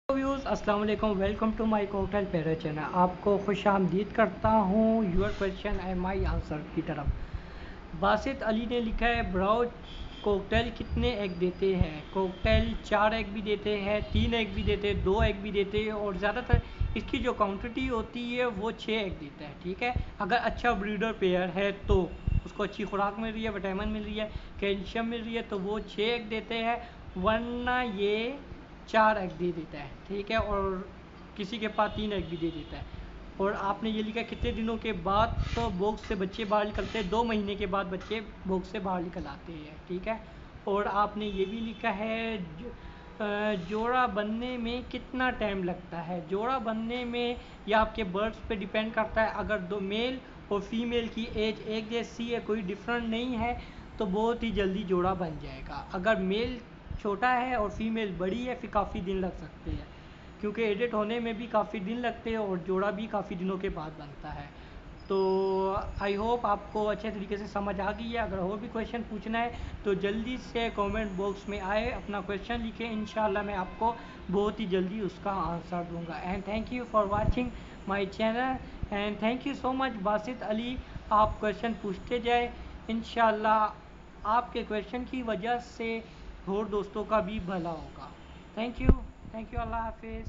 Views अस्सलाम वालेकुम, welcome to my cocktail para channel. आपको खुश आमदीद करता हूँ your question and my answer की तरफ। बासित अली ने लिखा है, ब्राउज कॉकटेल कितने एग देते हैं? कॉकटेल 4 एग भी देते हैं, 3 एग भी देते हैं, 2 एग भी देते हैं और ज़्यादातर इसकी जो क्वांटिटी होती है वो 6 एग देता है। ठीक है, अगर अच्छा ब्रीडर पेयर है तो उसको अच्छी खुराक मिल रही है, विटामिन मिल रही है, कैल्शियम मिल रही है, तो वो 6 एग देते हैं, वरना ये 4 एग दे देता है। ठीक है, और किसी के पास 3 एग भी दे देता है। और आपने ये लिखा कितने दिनों के बाद तो बॉक्स से बच्चे बाहर निकलते हैं? 2 महीने के बाद बच्चे बॉक्स से बाहर निकल आते हैं। ठीक है, और आपने ये भी लिखा है जोड़ा बनने में कितना टाइम लगता है? जोड़ा बनने में यह आपके बर्ड्स पे डिपेंड करता है। अगर दो मेल और फीमेल की एज एक जैसी है, कोई डिफरेंट नहीं है, तो बहुत ही जल्दी जोड़ा बन जाएगा। अगर मेल छोटा है और फीमेल बड़ी है, फिर काफ़ी दिन लग सकते हैं, क्योंकि एडिट होने में भी काफ़ी दिन लगते हैं और जोड़ा भी काफ़ी दिनों के बाद बनता है। तो आई होप आपको अच्छे तरीके से समझ आ गई है। अगर और भी क्वेश्चन पूछना है तो जल्दी से कमेंट बॉक्स में आए, अपना क्वेश्चन लिखें, इंशाल्लाह मैं आपको बहुत ही जल्दी उसका आंसर दूंगा। And thank you for watching my channel and thank you so much Basit Ali. आप क्वेश्चन पूछते जाए, इंशाल्लाह आपके क्वेश्चन की वजह से और दोस्तों का भी भला होगा। थैंक यू, अल्लाह हाफिज़।